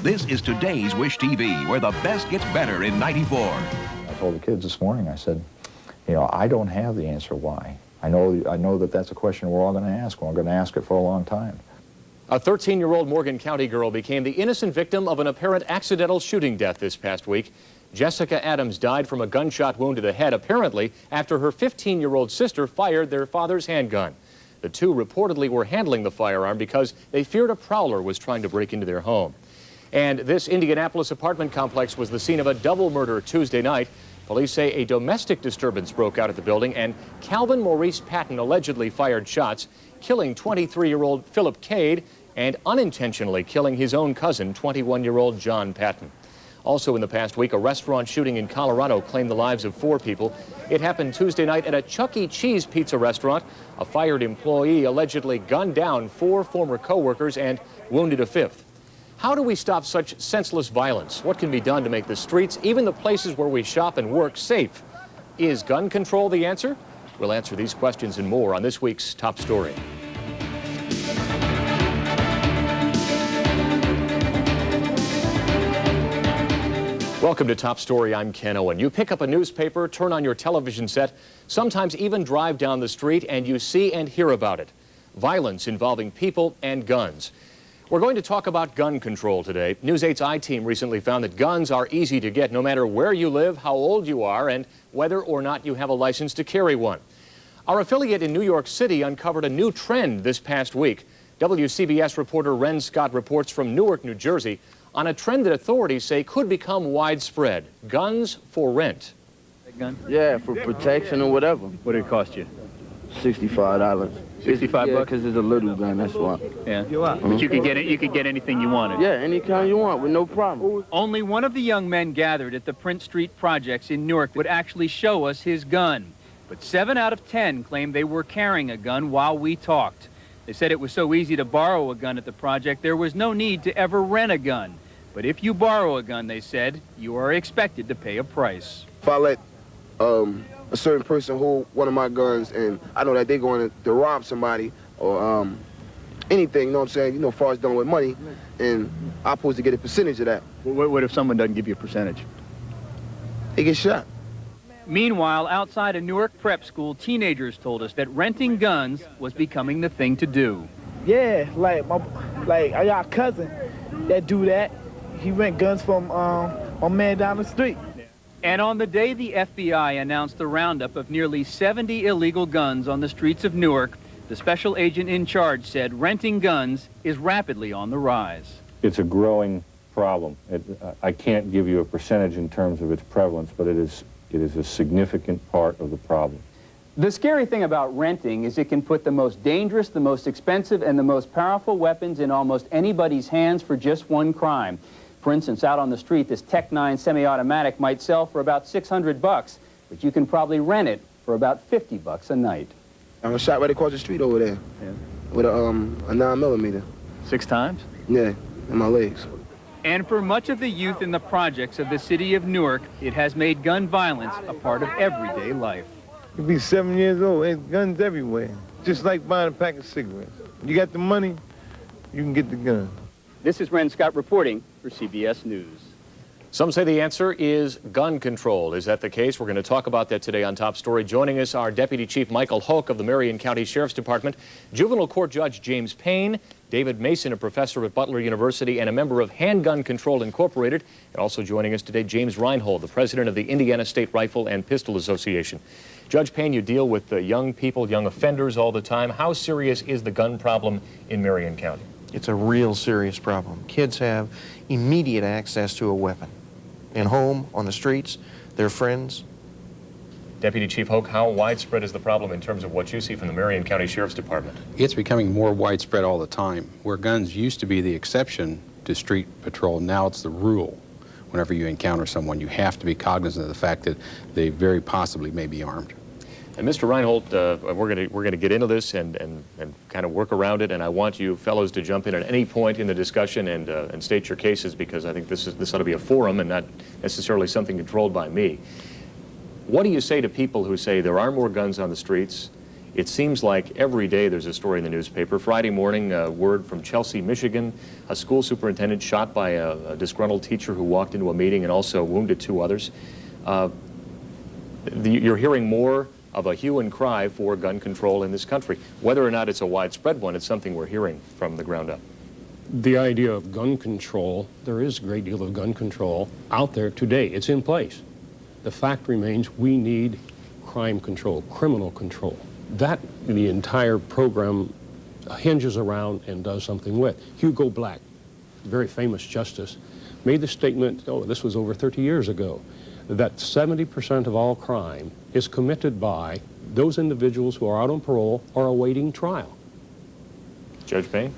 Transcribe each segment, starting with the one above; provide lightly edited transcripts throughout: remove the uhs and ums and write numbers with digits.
This is today's Wish TV, where the best gets better in 94. I told the kids this morning, I said, you know, I don't have the answer why. I know that that's a question we're all going to ask. We're going to ask it for a long time. A 13-year-old Morgan County girl became the innocent victim of an apparent accidental shooting death this past week. Jessica Adams died from a gunshot wound to the head, apparently after her 15-year-old sister fired their father's handgun. The two reportedly were handling the firearm because they feared a prowler was trying to break into their home. And this Indianapolis apartment complex was the scene of a double murder Tuesday night. Police say a domestic disturbance broke out at the building, and Calvin Maurice Patton allegedly fired shots, killing 23-year-old Philip Cade and unintentionally killing his own cousin, 21-year-old John Patton. Also in the past week, a restaurant shooting in Colorado claimed the lives of 4 people. It happened Tuesday night at a Chuck E. Cheese pizza restaurant. A fired employee allegedly gunned down 4 former co-workers and wounded a 5th. How do we stop such senseless violence? What can be done to make the streets, even the places where we shop and work, safe? Is gun control the answer? We'll answer these questions and more on this week's Top Story. Welcome to Top Story. I'm Ken Owen. You pick up a newspaper, turn on your television set, sometimes even drive down the street, and you see and hear about it. Violence involving people and guns. We're going to talk about gun control today. News 8's I-Team recently found that guns are easy to get no matter where you live, how old you are, and whether or not you have a license to carry one. Our affiliate in New York City uncovered a new trend this past week. WCBS reporter Ren Scott reports from Newark, New Jersey, on a trend that authorities say could become widespread. Guns for rent. Gun? Yeah, for protection or whatever. What did it cost you? $65. 65 yeah, bucks? because it's a little gun, that's why. Yeah. But you could get it. You could get anything you wanted. Yeah, any kind you want with no problem. Only one of the young men gathered at the Prince Street projects in Newark would actually show us his gun. But 7 out of 10 claimed they were carrying a gun while we talked. They said it was so easy to borrow a gun at the project, there was no need to ever rent a gun. But if you borrow a gun, they said, you are expected to pay a price. If I let a certain person hold one of my guns and I know that they're going to rob somebody or anything, you know what I'm saying, you know, as far as dealing with money, and I'm supposed to get a percentage of that. What if someone doesn't give you a percentage? They get shot. Meanwhile, outside a Newark prep school, teenagers told us that renting guns was becoming the thing to do. Yeah, like I got a cousin that do that. He rent guns from a man down the street. And on the day the FBI announced the roundup of nearly 70 illegal guns on the streets of Newark, the special agent in charge said renting guns is rapidly on the rise. It's a growing problem. I can't give you a percentage in terms of its prevalence, but it is a significant part of the problem. The scary thing about renting is it can put the most dangerous, the most expensive, and the most powerful weapons in almost anybody's hands for just one crime. For instance, out on the street, this Tech 9 semi-automatic might sell for about $600, but you can probably rent it for about $50 a night. I was shot right across the street over there with a 9mm. 6 times? Yeah, in my legs. And for much of the youth in the projects of the city of Newark, it has made gun violence a part of everyday life. You be 7 years old, there's guns everywhere. Just like buying a pack of cigarettes. You got the money, you can get the gun. This is Ren Scott reporting for CBS News. Some say the answer is gun control. Is that the case? We're going to talk about that today on Top Story. Joining us are Deputy Chief Michael Hoke of the Marion County Sheriff's Department, Juvenile Court Judge James Payne, David Mason, a professor at Butler University and a member of Handgun Control Incorporated, and also joining us today, James Reinhold, the president of the Indiana State Rifle and Pistol Association. Judge Payne, you deal with young people, young offenders all the time. How serious is the gun problem in Marion County? It's a real serious problem. Kids have immediate access to a weapon. In home, on the streets, their friends. Deputy Chief Hoke, how widespread is the problem in terms of what you see from the Marion County Sheriff's Department? It's becoming more widespread all the time. Where guns used to be the exception to street patrol, now it's the rule. Whenever you encounter someone, you have to be cognizant of the fact that they very possibly may be armed. And Mr. Reinhold, we're going to get into this and kind of work around it, and I want you fellows to jump in at any point in the discussion and state your cases, because I think this ought to be a forum and not necessarily something controlled by me. What do you say to people who say there are more guns on the streets, It seems like every day there's a story in the newspaper. Friday morning, word from Chelsea, Michigan, a school superintendent shot by a disgruntled teacher who walked into a meeting and also wounded 2 others. You're hearing more of a hue and cry for gun control in this country. Whether or not it's a widespread one, it's something we're hearing from the ground up. The idea of gun control, there is a great deal of gun control out there today. It's in place. The fact remains we need crime control, criminal control. That the entire program hinges around and does something with. Hugo Black, very famous justice, made the statement, oh, this was over 30 years ago, that 70% of all crime is committed by those individuals who are out on parole or awaiting trial. Judge Payne?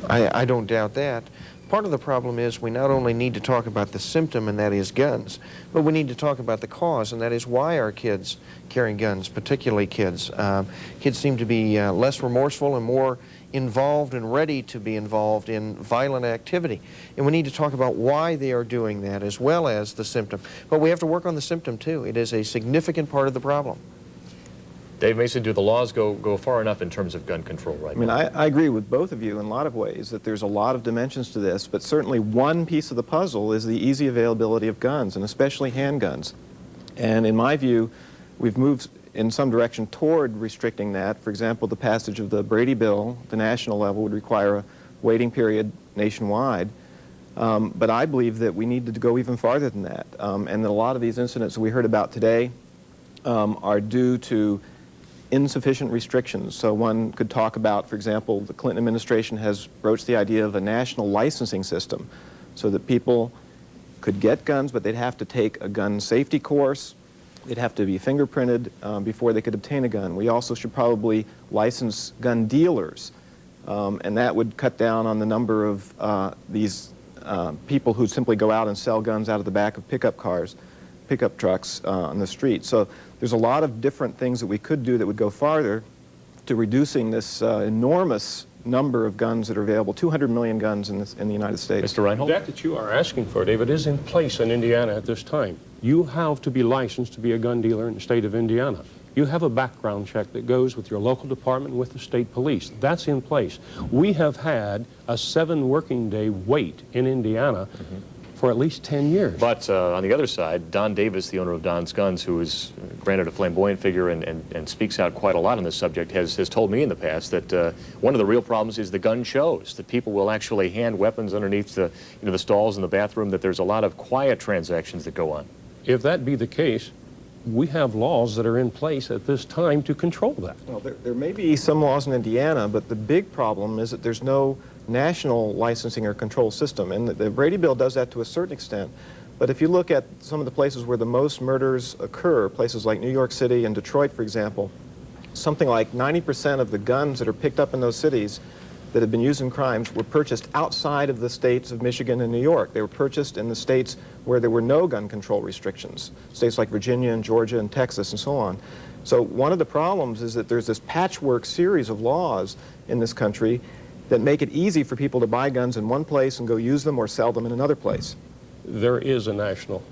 I don't doubt that. Part of the problem is we not only need to talk about the symptom, and that is guns, but we need to talk about the cause, and that is why are kids carrying guns, particularly kids. Kids seem to be less remorseful and more involved and ready to be involved in violent activity. And we need to talk about why they are doing that as well as the symptom. But we have to work on the symptom too. It is a significant part of the problem. Dave Mason, do the laws go far enough in terms of gun control right now? I mean, I agree with both of you in a lot of ways that there's a lot of dimensions to this, but certainly one piece of the puzzle is the easy availability of guns, and especially handguns. And in my view, we've moved in some direction toward restricting that. For example, the passage of the Brady bill at the national level would require a waiting period nationwide. But I believe that we need to go even farther than that. And that a lot of these incidents that we heard about today are due to insufficient restrictions. So one could talk about, for example, the Clinton administration has broached the idea of a national licensing system so that people could get guns, but they'd have to take a gun safety course. They'd have to be fingerprinted before they could obtain a gun. We also should probably license gun dealers, and that would cut down on the number of these people who simply go out and sell guns out of the back of pickup trucks on the street. So there's a lot of different things that we could do that would go farther to reducing this enormous number of guns that are available, 200 million guns in the United States. Mr. Reinhold? That you are asking for, David, is in place in Indiana at this time. You have to be licensed to be a gun dealer in the state of Indiana. You have a background check that goes with your local department and with the state police. That's in place. We have had a 7-working-day wait in Indiana for at least 10 years. But on the other side, Don Davis, the owner of Don's Guns, who is granted a flamboyant figure and speaks out quite a lot on this subject, has told me in the past that one of the real problems is the gun shows, that people will actually hand weapons underneath the stalls in the bathroom, that there's a lot of quiet transactions that go on. If that be the case, we have laws that are in place at this time to control that. Well, there may be some laws in Indiana, but the big problem is that there's no national licensing or control system, and the Brady bill does that to a certain extent. But if you look at some of the places where the most murders occur, places like New York City and Detroit, for example, something like 90% of the guns that are picked up in those cities that have been used in crimes were purchased outside of the states of Michigan and New York. They were purchased in the states where there were no gun control restrictions, states like Virginia and Georgia and Texas and so on. So one of the problems is that there's this patchwork series of laws in this country that make it easy for people to buy guns in one place and go use them or sell them in another place. There is a national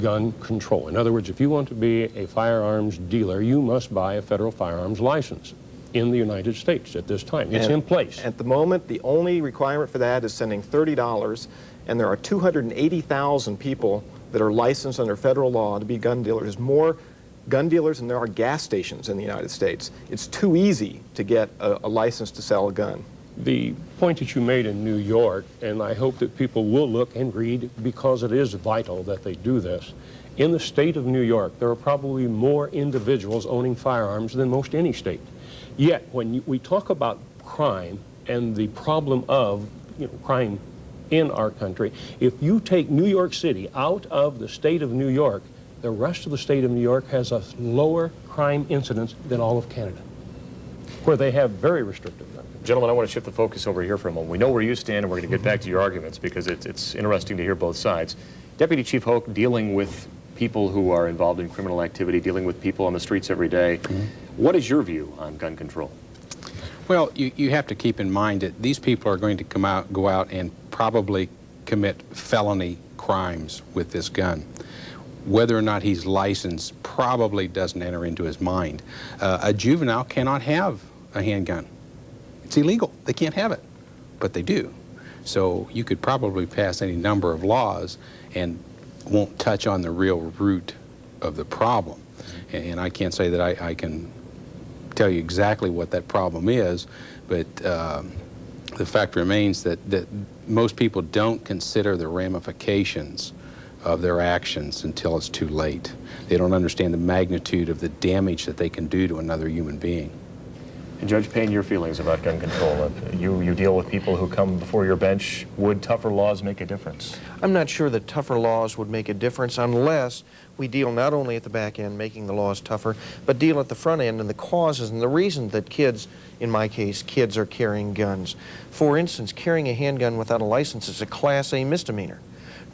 gun control. In other words, if you want to be a firearms dealer, you must buy a federal firearms license in the United States at this time. It's in place. At the moment, the only requirement for that is sending $30, and there are 280,000 people that are licensed under federal law to be gun dealers. There's more gun dealers than there are gas stations in the United States. It's too easy to get a license to sell a gun. The point that you made in New York, and I hope that people will look and read because it is vital that they do this. In the state of New York, there are probably more individuals owning firearms than most any state. Yet, when we talk about crime and the problem of crime in our country, if you take New York City out of the state of New York, the rest of the state of New York has a lower crime incidence than all of Canada, where they have very restrictive gun control. Gentlemen, I want to shift the focus over here for a moment. We know where you stand, and we're going to get back to your arguments because it's interesting to hear both sides. Deputy Chief Hoke, dealing with people who are involved in criminal activity, dealing with people on the streets every day. What is your view on gun control? Well, you have to keep in mind that these people are going to go out and probably commit felony crimes with this gun. whether or not he's licensed probably doesn't enter into his mind. A juvenile cannot have a handgun. It's illegal. They can't have it, but they do. So you could probably pass any number of laws and won't touch on the real root of the problem. And I can't say that I can tell you exactly what that problem is, but the fact remains that most people don't consider the ramifications of their actions until it's too late. They don't understand the magnitude of the damage that they can do to another human being. And Judge Payne, your feelings about gun control. You deal with people who come before your bench. Would tougher laws make a difference? I'm not sure that tougher laws would make a difference unless we deal not only at the back end, making the laws tougher, but deal at the front end and the causes and the reason that kids, in my case, kids are carrying guns. For instance, carrying a handgun without a license is a Class A misdemeanor.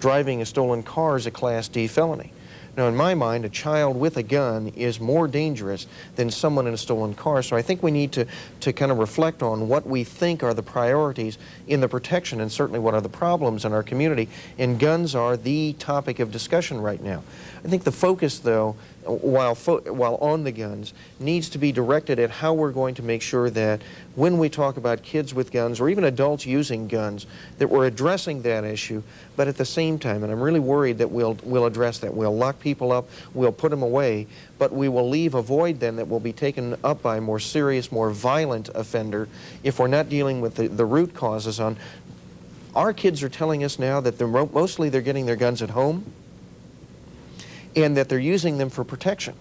Driving a stolen car is a Class D felony. Now, in my mind, a child with a gun is more dangerous than someone in a stolen car, so I think we need to kind of reflect on what we think are the priorities in the protection and certainly what are the problems in our community, and guns are the topic of discussion right now. I think the focus, though, while on the guns, needs to be directed at how we're going to make sure that when we talk about kids with guns or even adults using guns, that we're addressing that issue, but at the same time, and I'm really worried that we'll address that. We'll lock people up, we'll put them away, but we will leave a void then that will be taken up by a more serious, more violent offender if we're not dealing with the root causes on. Our kids are telling us now that mostly they're getting their guns at home, and that they're using them for protection.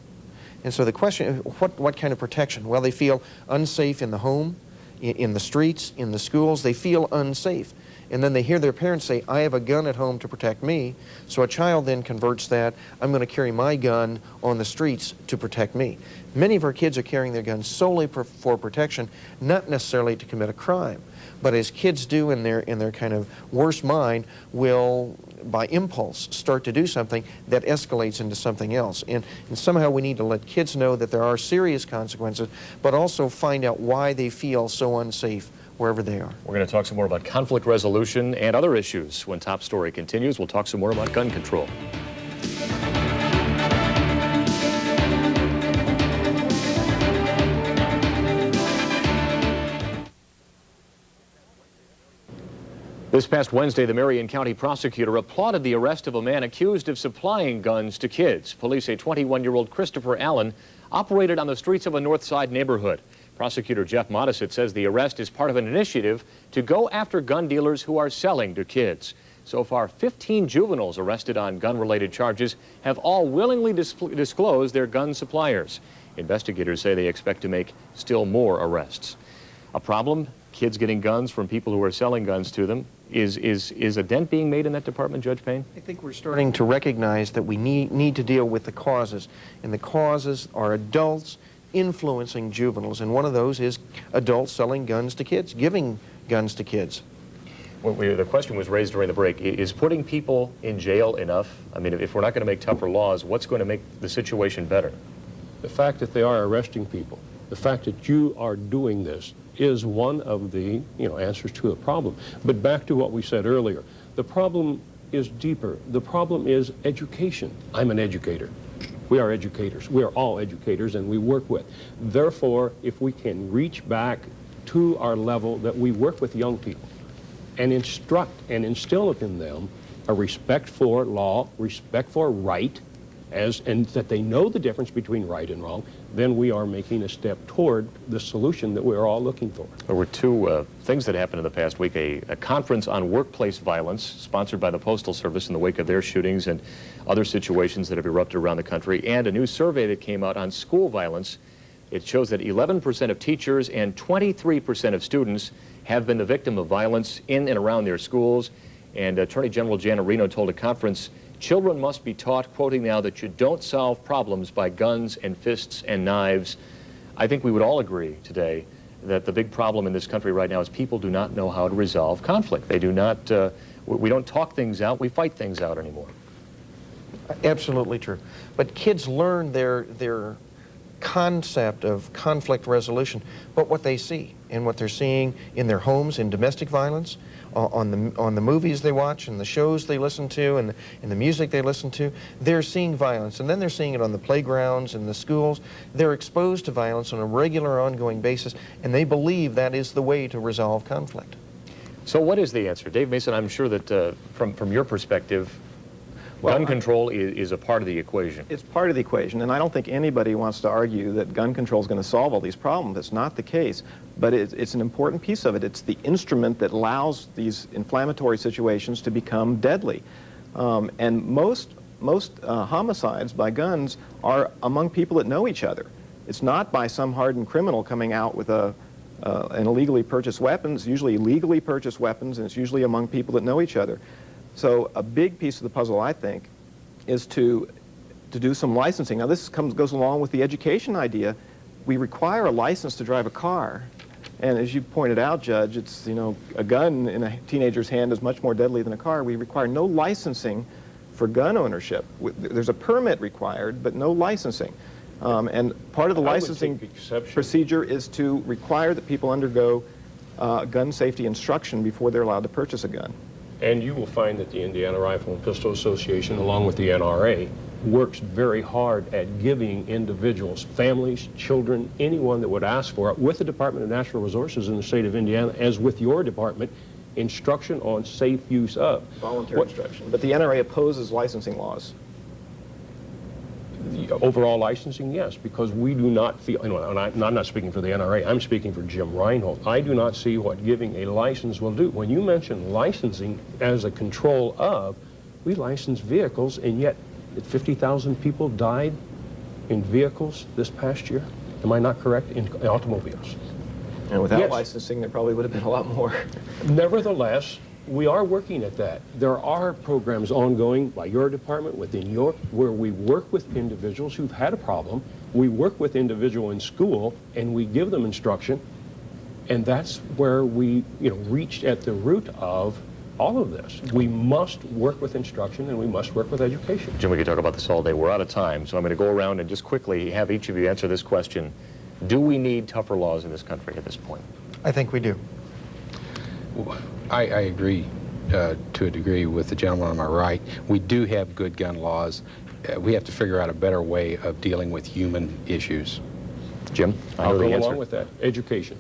And so the question, what kind of protection? Well, they feel unsafe in the home, in the streets, in the schools. They feel unsafe. And then they hear their parents say, I have a gun at home to protect me. So a child then converts that, I'm going to carry my gun on the streets to protect me. Many of our kids are carrying their guns solely for protection, not necessarily to commit a crime. But as kids do in their kind of worst mind, will, by impulse, start to do something that escalates into something else. And somehow we need to let kids know that there are serious consequences, but also find out why they feel so unsafe wherever they are. We're going to talk some more about conflict resolution and other issues. When Top Story continues, we'll talk some more about gun control. This past Wednesday, the Marion County prosecutor applauded the arrest of a man accused of supplying guns to kids. Police say 21-year-old Christopher Allen operated on the streets of a North Side neighborhood. Prosecutor Jeff Modisett says the arrest is part of an initiative to go after gun dealers who are selling to kids. So far, 15 juveniles arrested on gun-related charges have all willingly disclosed their gun suppliers. Investigators say they expect to make still more arrests. A problem? Kids getting guns from people who are selling guns to them. Is a dent being made in that department, Judge Payne? I think we're starting to recognize that we need to deal with the causes, and the causes are adults influencing juveniles, and one of those is adults selling guns to kids, giving guns to kids. Well, the question was raised during the break. Is putting people in jail enough? I mean, if we're not going to make tougher laws, what's going to make the situation better? The fact that they are arresting people, the fact that you are doing this is one of the answers to the problem. But back to what we said earlier, the problem is deeper. The problem is education. I'm an educator. We are educators. We are all educators, and we work with. Therefore, if we can reach back to our level that we work with young people and instruct and instill in them a respect for law, respect for right, and that they know the difference between right and wrong, then we are making a step toward the solution that we're all looking for. There were two things that happened in the past week. A conference on workplace violence sponsored by the Postal Service in the wake of their shootings and other situations that have erupted around the country, and a new survey that came out on school violence. It shows that 11% of teachers and 23% of students have been the victim of violence in and around their schools. And Attorney General Janet Reno told a conference, children must be taught, quoting now, that you don't solve problems by guns and fists and knives. I think we would all agree today that the big problem in this country right now is people do not know how to resolve conflict. They do not, we don't talk things out, we fight things out anymore. Absolutely true. But kids learn their concept of conflict resolution, but what they see and what they're seeing in their homes, in domestic violence, on the movies they watch and the shows they listen to and the music they listen to. They're seeing violence, and then they're seeing it on the playgrounds and the schools. They're exposed to violence on a regular, ongoing basis, and they believe that is the way to resolve conflict. So what is the answer? Dave Mason, I'm sure that from your perspective, gun control is a part of the equation. It's part of the equation, and I don't think anybody wants to argue that gun control is going to solve all these problems. That's not the case, but it's an important piece of it. It's the instrument that allows these inflammatory situations to become deadly. And most homicides by guns are among people that know each other. It's not by some hardened criminal coming out with an illegally purchased weapon. It's usually legally purchased weapons, and it's usually among people that know each other. So a big piece of the puzzle, I think, is to do some licensing. Now this goes along with the education idea. We require a license to drive a car. And as you pointed out, Judge, it's, you know, a gun in a teenager's hand is much more deadly than a car. We require no licensing for gun ownership. There's a permit required, but no licensing. And part of the licensing procedure is to require that people undergo gun safety instruction before they're allowed to purchase a gun. And you will find that the Indiana Rifle and Pistol Association, along with the NRA, works very hard at giving individuals, families, children, anyone that would ask for it, with the Department of Natural Resources in the state of Indiana, as with your department, instruction on safe use of. Voluntary instruction. But the NRA opposes licensing laws. The overall licensing, yes, because we do not feel, and I'm not speaking for the NRA, I'm speaking for Jim Reinhold. I do not see what giving a license will do. When you mention licensing as a control of, we license vehicles, and yet 50,000 people died in vehicles this past year. Am I not correct? In automobiles. And without licensing, there probably would have been a lot more. Nevertheless, we are working at that. There are programs ongoing by your department within York where we work with individuals who've had a problem. We work with individuals in school and we give them instruction. And that's where we reached at the root of all of this. We must work with instruction and we must work with education. Jim, we could talk about this all day. We're out of time, so I'm going to go around and just quickly have each of you answer this question. Do we need tougher laws in this country at this point? I think we do. I agree to a degree with the gentleman on my right. We do have good gun laws. We have to figure out a better way of dealing with human issues. Jim, I'll go along with that. Education.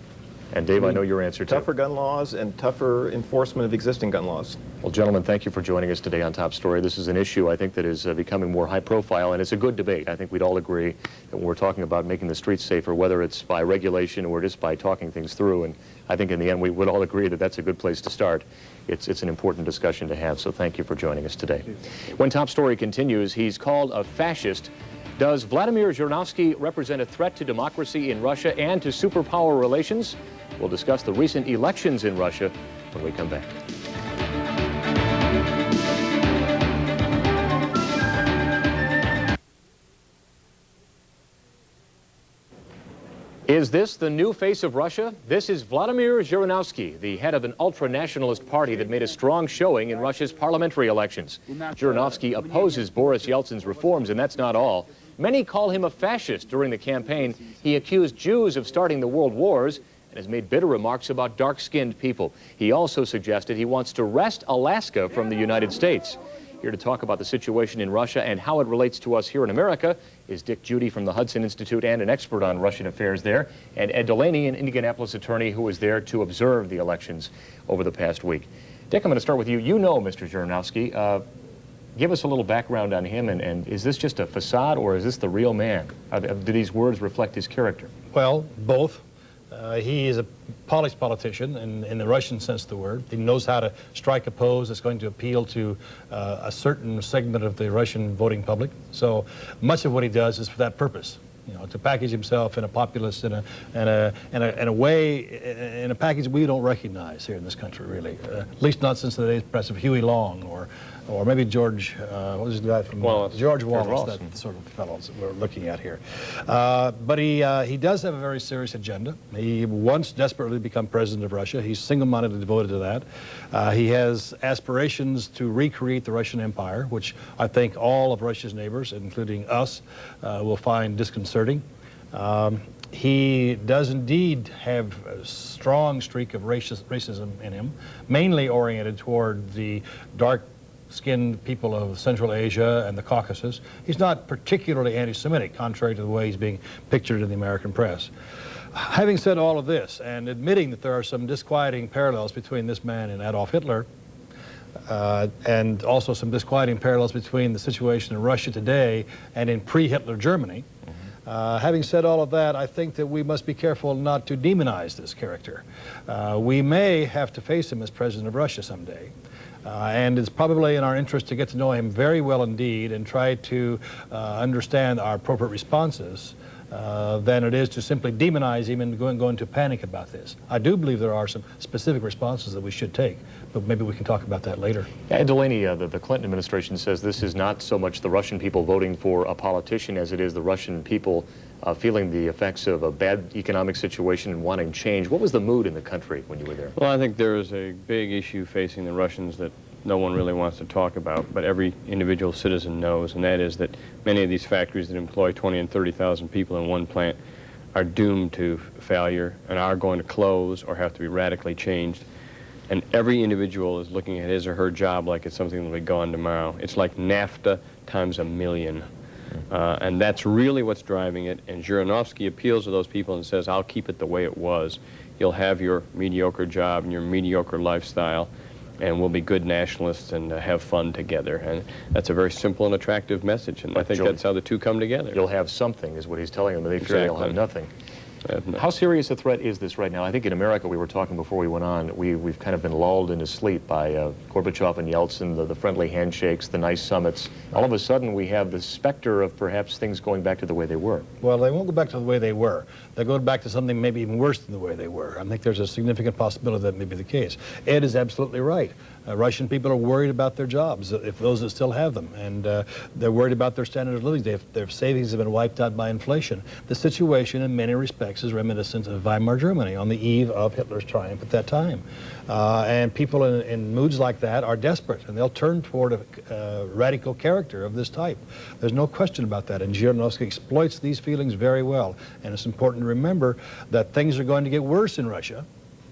And Dave, I know your answer too. Tougher gun laws and tougher enforcement of existing gun laws. Well, gentlemen, thank you for joining us today on Top Story. This is an issue, I think, that is becoming more high profile, and it's a good debate. I think we'd all agree that when we're talking about making the streets safer, whether it's by regulation or just by talking things through, and I think in the end we would all agree that that's a good place to start. It's an important discussion to have, so thank you for joining us today. When Top Story continues, he's called a fascist. Does Vladimir Zhirinovsky represent a threat to democracy in Russia and to superpower relations? We'll discuss the recent elections in Russia when we come back. Is this the new face of Russia? This is Vladimir Zhirinovsky, the head of an ultra-nationalist party that made a strong showing in Russia's parliamentary elections. Zhirinovsky opposes Boris Yeltsin's reforms, and that's not all. Many call him a fascist. During the campaign, he accused Jews of starting the world wars and has made bitter remarks about dark-skinned people. He also suggested he wants to wrest Alaska from the United States. Here to talk about the situation in Russia and how it relates to us here in America is Dick Judy from the Hudson Institute and an expert on Russian affairs there, and Ed Delaney, an Indianapolis attorney who was there to observe the elections over the past week. Dick, I'm going to start with you. You know Mr. Zhirinovsky. Give us a little background on him, and is this just a facade or is this the real man? Do these words reflect his character? Well, both. He is a polished politician in the Russian sense of the word. He knows how to strike a pose that's going to appeal to a certain segment of the Russian voting public. So much of what he does is for that purpose. To package himself in a populist, in a way, in a package we don't recognize here in this country, really. At least not since the days perhaps of Huey Long or maybe George, what was the guy from George Wallace, that sort of fellows that we're looking at here. But he does have a very serious agenda. He wants desperately to become president of Russia. He's single-mindedly devoted to that. He has aspirations to recreate the Russian Empire, which I think all of Russia's neighbors, including us, will find disconcerting. He does indeed have a strong streak of racism in him, mainly oriented toward the dark-skinned people of Central Asia and the Caucasus. He's not particularly anti-Semitic, contrary to the way he's being pictured in the American press. Having said all of this, and admitting that there are some disquieting parallels between this man and Adolf Hitler, and also some disquieting parallels between the situation in Russia today and in pre-Hitler Germany, having said all of that, I think that we must be careful not to demonize this character. We may have to face him as president of Russia someday. And it's probably in our interest to get to know him very well indeed and try to understand our appropriate responses than it is to simply demonize him and go into panic about this. I do believe there are some specific responses that we should take, but maybe we can talk about that later. And Delaney, the Clinton administration says this is not so much the Russian people voting for a politician as it is the Russian people feeling the effects of a bad economic situation and wanting change. What was the mood in the country when you were there? Well, I think there is a big issue facing the Russians that no one really wants to talk about, but every individual citizen knows, and that is that many of these factories that employ 20 and 30,000 people in one plant are doomed to failure and are going to close or have to be radically changed. And every individual is looking at his or her job like it's something that will be gone tomorrow. It's like NAFTA times a million. And that's really what's driving it. And Zhirinovsky appeals to those people and says, I'll keep it the way it was. You'll have your mediocre job and your mediocre lifestyle, and we'll be good nationalists and have fun together. And that's a very simple and attractive message, and I think that's how the two come together. You'll have something, is what he's telling them. They fear they'll have nothing. How serious a threat is this right now? I think in America, we were talking before we went on, we've kind of been lulled into sleep by Gorbachev and Yeltsin, the friendly handshakes, the nice summits. All of a sudden, we have the specter of perhaps things going back to the way they were. Well, they won't go back to the way they were. They'll go back to something maybe even worse than the way they were. I think there's a significant possibility that may be the case. Ed is absolutely right. Russian people are worried about their jobs, if those that still have them, and they're worried about their standard of living. Their savings have been wiped out by inflation. The situation, in many respects, is reminiscent of Weimar Germany on the eve of Hitler's triumph at that time. And people in moods like that are desperate, and they'll turn toward a radical character of this type. There's no question about that, and Zhirinovsky exploits these feelings very well. And it's important to remember that things are going to get worse in Russia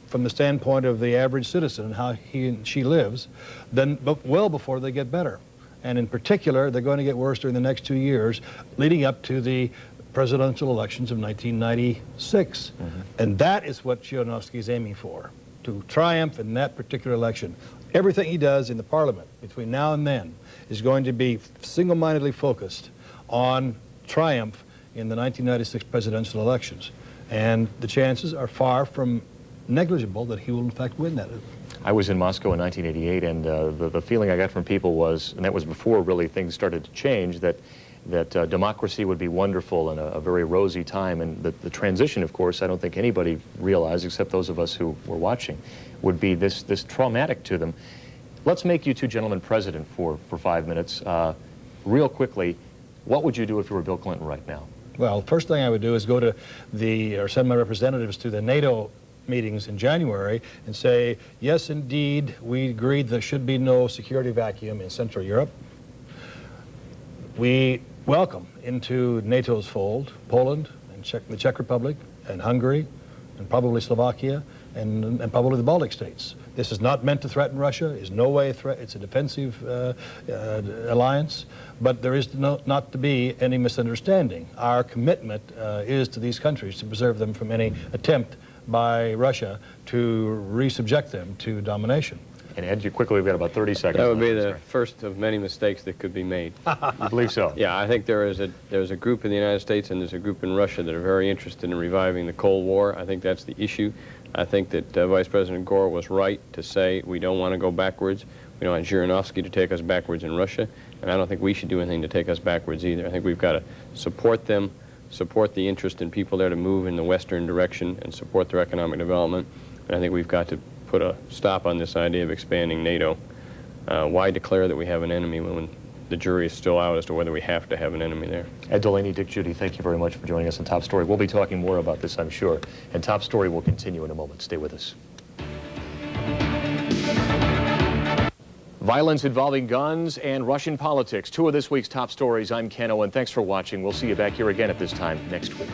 from the standpoint of the average citizen and how he and she lives, but well before they get better. And in particular, they're going to get worse during the next 2 years, leading up to the presidential elections of 1996. And that is what Zhirinovsky is aiming for, to triumph in that particular election. Everything he does in the parliament between now and then is going to be single-mindedly focused on triumph in the 1996 presidential elections. And the chances are far from negligible that he will in fact win that. I was in Moscow in 1988, and the feeling I got from people was, and that was before really things started to change, that democracy would be wonderful and a very rosy time. And the transition, of course, I don't think anybody realized, except those of us who were watching, would be this traumatic to them. Let's make you two gentlemen president for 5 minutes. Real quickly, what would you do if you were Bill Clinton right now? Well, first thing I would do is go to or send my representatives to the NATO meetings in January and say, yes, indeed, we agreed there should be no security vacuum in Central Europe. We welcome into NATO's fold Poland and the Czech Republic and Hungary and probably Slovakia and probably the Baltic states. This is not meant to threaten Russia. It's no way a threat. It's a defensive alliance, but there is not to be any misunderstanding. Our commitment is to these countries to preserve them from any attempt by Russia to resubject them to domination. And Ed, you quickly, we've got about 30 seconds. That would be the first of many mistakes that could be made. You believe so? Yeah, I think there's a group in the United States and there's a group in Russia that are very interested in reviving the Cold War. I think that's the issue. I think that Vice President Gore was right to say we don't want to go backwards. We don't want Zhirinovsky to take us backwards in Russia, and I don't think we should do anything to take us backwards either. I think we've got to support them, support the interest in people there to move in the Western direction and support their economic development. And I think we've got to put a stop on this idea of expanding NATO. Why declare that we have an enemy when the jury is still out as to whether we have to have an enemy there? Ed Delaney, Dick Judy, thank you very much for joining us on Top Story. We'll be talking more about this, I'm sure. And Top Story will continue in a moment. Stay with us. Violence involving guns and Russian politics. Two of this week's top stories. I'm Ken Owen. Thanks for watching. We'll see you back here again at this time next week.